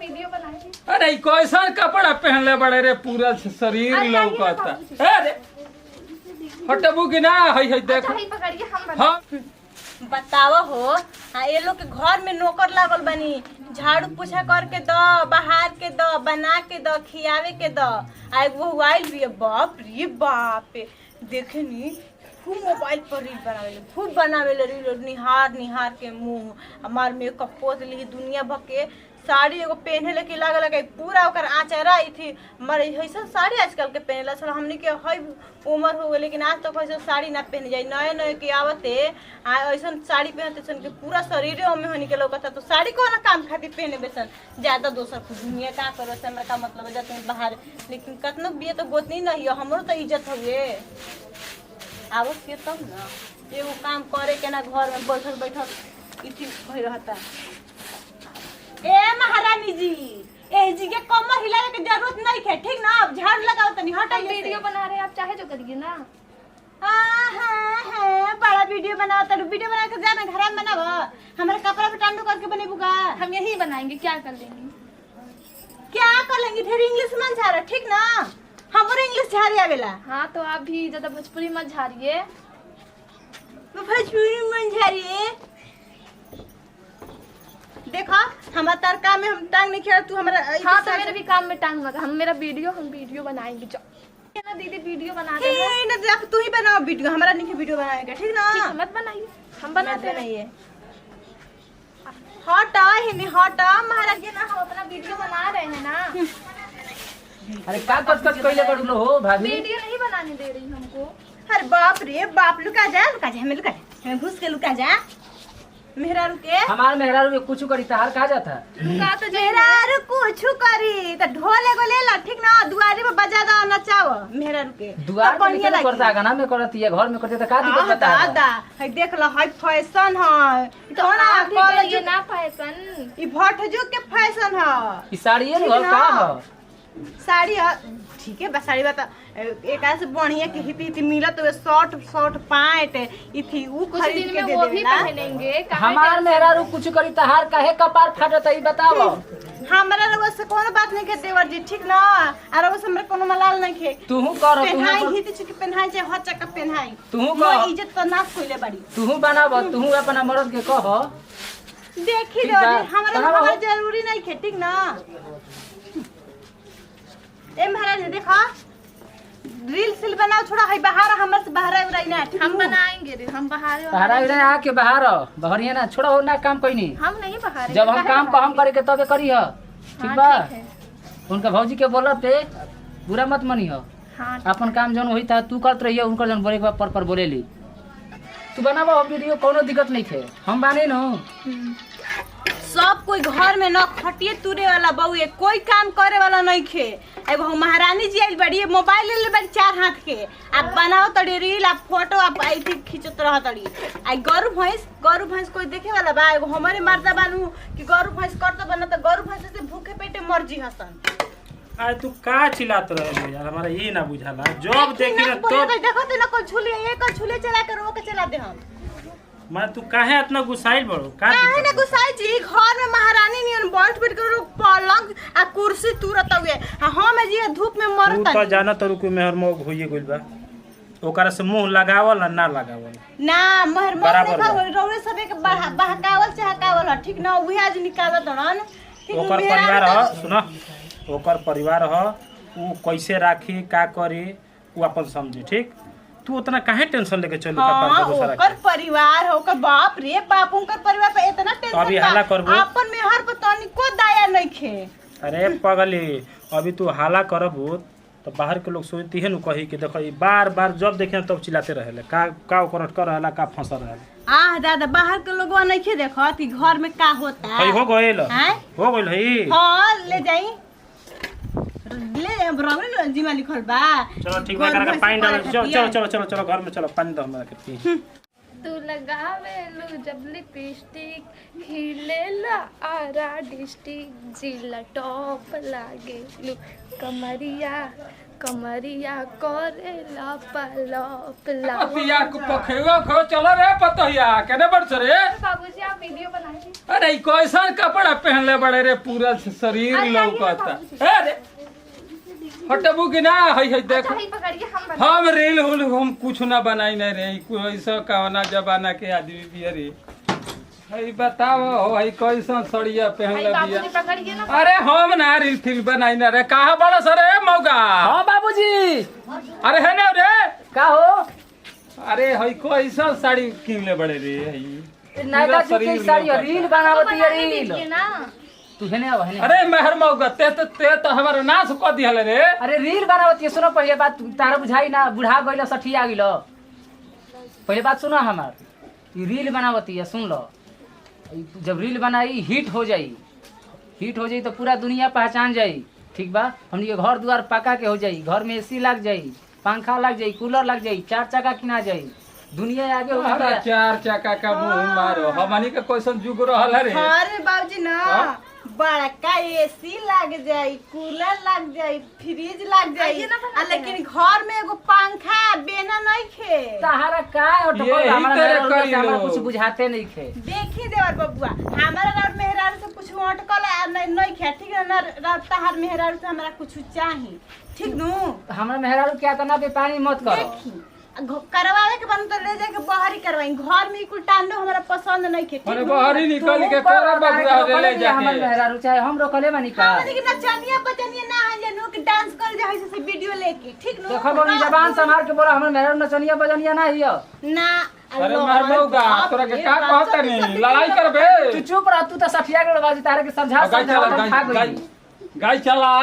Video बनाएंगे। अरे कैसा कपड़ा पहनले बड़े रे, पूरा शरीर लौकता। अरे हटबू कि ना, है देख। अच्छा, पकड़िए हम हाँ बताव हो। हाँ, ये लोग के घर में नौकर लागल बनी, झाड़ू पोछा करके दो, बहार के दो, बना के दो, खियावे के दो। आ वो आइल भी, बाप रे बाप, देखे नी खूब मोबाइल पर रील बनावेले, खूब बनावेले रील, निहार निहार के मुंह हमार मेकअप पोत ली, दुनिया भर के साड़ी एगो पहने लगे लागल लगे पूरा ओकर आचरा आई थी। हमारे ऐसा साड़ी आजकल के पहनेला चलो हमने के हई उम्र हो गई, लेकिन आज तक ऐसा साड़ी ना पहने जाए। नए नए के आवते ऐसा साड़ी पहनते सन के पूरा शरीर में होने के लोग तो साड़ी को ना काम खातिर पहने बेसन ज्यादा दोसर कुछ दुनिया का करो से का मतलब है जाते बाहर, लेकिन कतनो बिये तो गोतनी नहीं है, हमरो तो इज्जत हुए आवत के तब ना एगो काम करे के ना घर में बैठल बैठल इथी भई रहता। ए महारानी जी, ए जी के कमर हिलावे के जरूरत नहीं है, ठीक ना? अब झाड़ू लगाओ तनी हटाइए। वीडियो बना रहे हैं, आप चाहे जो करिए ना। हां बड़ा वीडियो बनाओ तनी, वीडियो बना के जाना घर में बनाओ, हमारे कपड़ा पे टांडू करके बनेबुगा। हम यही बनाएंगे, क्या कर लेंगे? क्या कर लेंगे? फिर इंग्लिश मन झाड़, ठीक ना? हमरो इंग्लिश झाड़ी आवेला। हाँ तो आप भी ज्यादा भोजपुरी मत झाड़िए। भोजपुरी मन झाड़िए। देखो हमारा तड़का में हम टांग नहीं खेल, तू हमारा हाँ तो मेरे भी काम में टांग लगा। हम वीडियो बनाएंगे। जाओ ना दीदी, वीडियो बना रहे हैं। ना देख तू ही बनाओ वीडियो, हमारा नहीं वीडियो बनाएगा, ठीक ना? ठीक है, मत बनाइए, हम बनाते नहीं है। हटा ही नहीं हटा महाराज ना, हम अपना वीडियो बना रहे हैं ना। अरे का कट कइले कर लो हो भाभी। वीडियो नहीं बनाने दे रही हमको। अरे बाप रे बाप, लुका जा हमें लुका जा, हमें घुस के लुका जा। मेहरारू के हमार मेहरारू में कुछ करी तार कहा जाता। लुका तो मेहरारू कुछ करी तो ढोल एगो ले ला, ठीक ना? दुआरी में बजा दो, नचाओ मेहरारू के। दुआर पे नहीं करता, गाना में करती है, घर में करते तो का दिक्कत बता। दादा है देख लो, हाई फैशन है तो ना, कॉलेज ना फैशन, ई भटजू के फैशन है। ई साड़ी है ना का है? साड़ी ठीक है बस, साड़ी बता एक ऐसे बढ़िया के हिपी हिपी मिलत हुए शॉर्ट शॉर्ट पैंट इथी ऊ कुछ खरीद दिन के में दे वो भी देला। पहनेंगे। हमार मेहरारू कुछ करी तार काहे कपार फाटत है बताओ। हमरा रउआ से कोनो बात नहीं के देवर जी, ठीक ना? आ रउआ से हमरा कोनो मलाल नहीं के। तूहू कर, पहनाई हित चुकी पहनाई जे हो चक्का पहनाई, तूहू मोर कर, इज्जत तो नाश कइले बाड़ी। तूहू बनाब, तूहू अपना मर्द के कह। देखी ठीक लो बा, हमरा जरूरी नहीं के, ठीक ना? ए महाराज देखा रील सिल बनाओ, छोड़ा है बाहर, हमर से बाहर उराई ना, ठीक? हम बनाएंगे रे, हम बाहर आके बाहर बहरिया ना छोड़ा हो ना काम कोई नहीं। हम नहीं बाहर, जब हम काम हम करे के तबे करी ह, ठीक बा? उनका भौजी के बोलत पे बुरा मत मनी हो। हाँ अपन काम जौन होई था तू करत रहिए, उनकर जौन बोले के पर बोलेली तू बनाबो वीडियो, कोनो दिक्कत नहीं थे, हम बाने न। सब कोई घर में न खटिए तुरे वाला बउए, कोई काम करे वाला नहीं खे। एगो महारानी जी आई बड़ी, मोबाइल ले बड़ी 4 हाथ के, आप बनाओ तड़ी रील, आप फोटो आप आई थी खींचत रह तड़ी। आई गरु भैंस कोई देखे वाला बा? एगो हमारे मर्दा बानू कि गरु भैंस करत बना तो गरु भैंस से भूखे पेटे मर जी हसन। आज तू का चिल्लात रहे यार, हमारा ये ना बुझाला। जब देखी ना तो देखो तो ना कोई झूले, एक झूले चला कर वो के चला दे हम। मैं तू काहे इतना गुस्साइल बड़ो? का काहे ना गुस्साई जी? घर में महारानी नियन बैठ कर पलंग आ कुर्सी तुरत हुए, हम जी धूप में तू मरत तो जाना तो रुको मेहर मोग होइए गइल बा, ओकरा से मुंह लगावल ना लगावल ना। महर मत बराबर देखा बा। रोवे सबे के बहकावल चहकावल, ठीक ना? उही आज निकालत हन, ठीक? ओकर परिवार ह, सुनो ओकर परिवार ह, ऊ कैसे राखी का करे ऊ अपन समझे, ठीक? तू उतना काहे टेंशन लेके चलू? हाँ, ओकर परिवार हो, ओकर बाप रे बाप, उनकर परिवार पे इतना टेंशन अभी हाला करबो? अपन मेहर पर तनिको दया नहीं खे। अरे पगली, अभी तू हाला करबू तो बाहर के लोग सोचती है न, कही कि देखो ये बार बार जब देखे तब चिल्लाते रहेले, का ओकर कर रहला, का फंसा रहेला। आह दादा, बाहर के लोग नहीं खे देखत कि घर में का होता हई हो गइल, हैं? हो गइल हई। हाँ ले जाई, ले रंगले जिमा लिखल बा। चलो ठीक बा, करा पानी डाल। चलो घर में चलो, पानी दो हमरा के पी। तू लगावेलू जब लिपस्टिक, हिलेला आरा डिस्ट्रिक्ट, जिला टॉप लागेलू कमरिया कमरिया करेला पलप पतिया को पखेवा खो चलो रे पतहिया केने बढ़ रे। बाबूजी आप वीडियो बनाइए। अरे कैसा कपड़ा पहनले बड़े रे पूरा शरीर अरे लौकता। अरे हटबू कि ना है देख अच्छा, ही पकड़िए हम हम रील हुल हम कुछ ना बनाई नहीं रे कोई ऐसा कवना जमाना के आदमी भी रे। है बताओ है कैसा सड़िया पहनले बाबूजी बिया। पकड़िए ना। अरे हम ना रील फिल बनाई ना रे कहा बड़ा सर मौका। हाँ बाबूजी अरे है ना रे का हो अरे है कैसा साड़ी किनले बड़े रे है नायका जी की साड़ी रील बनावती है बनाने रील। दीजिए ना। तू हेने आवा हेने। अरे मेहर मौका ते तो हमारा नाश कर दिया रे। अरे रील बनावती है सुनो पहले बात तारा बुझाई ना बुढ़ा गइल सठिया गइल। पहले बात सुनो हमार ये रील बनावती है सुन लो। जब रील बनाई हिट हो जाई तो पूरा दुनिया पहचान जाई ठीक बा। हमनी के घर द्वार पका के हो जाई घर में एसी लग जाई पंखा लग जाई कूलर लग जाई 4 चक्का किना जाई दुनिया आगे हो अरे जाई। 4 चक्का का मुंह मारो हमनी के कैसन जुग रहल रे। अरे बाबूजी ना बड़का एसी लग जाई कूलर लग जाई फ्रिज लग जाई आइए ना बनाते लेकिन घर में एगो पंखा बेना नहीं खे। सहारा का ऑटो यही हमारा तेरे मेहरारू करी से हमरा लो। कुछ बुझाते नहीं खे। देखी देवर बबुआ हमारा और मेहरारू से कुछ अटकल नहीं खे ठीक है ना तहार मेहरारू से हमारा कुछ चाही ठीक नु। हमरा मेहरारू क्या तना पे पानी मत करो। देखी करवावे के बन तो ले जाके बाहर ही करवाई घर में कुल टांडो हमारा पसंद नहीं खे। अरे बाहरी निकल के कोरा बबुआ रे ले हमर जाके। मेहरारू चाहे हम रोकले बानी का। हमनी के नचनिया बचनिया ना है जे नु के डांस कर जाय से वीडियो लेके ठीक नु। देखो बनी जबान संभाल के बोला हमर मेहरारू नचनिया बजनिया ना हियो। ना अरे मेहर मौका तोरा के का कहता नहीं लड़ाई करबे। तू चुप रह तू तो सठिया के बाजी तारे के समझा गाय चला गाय चला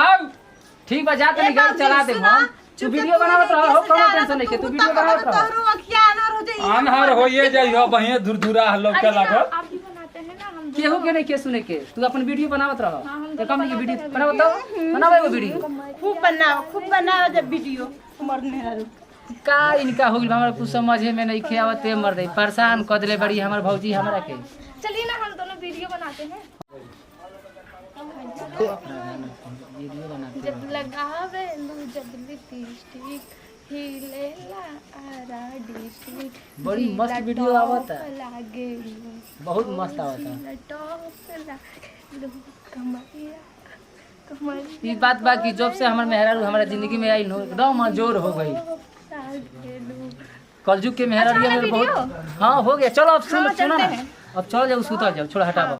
ठीक बा जा तनी गाड़ी चला दे हम। तू वीडियो बनावत रह हो कोनो टेंशन नहीं के तू वीडियो बनावत रह। तोरो अखिया अनहर हो जाई अनहर होइए जाई हो बहिए धुरधुरा लौके लागल। आप भी बनाते हैं ना हम केहू के नहीं के सुने के तू अपन वीडियो बनावत रह। हम तो कम के वीडियो बनावत तो बनावे वो वीडियो खूब बनाओ जब वीडियो हमर मेहरारू का इनका हो गइल हमरा कुछ समझे में नहीं खेवते मर दे परेशान क देले बड़ी हमर भौजी हमरा के। चलिए ना हम दोनों वीडियो बनाते हैं। जब लगावे लू जब लिपस्टिक हिलेला आरा डिस्ट्रिक्ट बड़ी मस्त वीडियो आवता लागे बहुत मस्त आवता। टॉप लागे कमरिया कमरिया ई बात बा कि जब से हमर मेहरारू हमारा जिंदगी में आई नो एकदम मजोर हो गई। कलजुग के मेहरारू अच्छा, मेरे वीडियो? बहुत हाँ हो गया। चलो अब सुन हाँ, सुनो चलते ना हैं। अब चल जाओ सुता जाओ छोड़ हटाओ।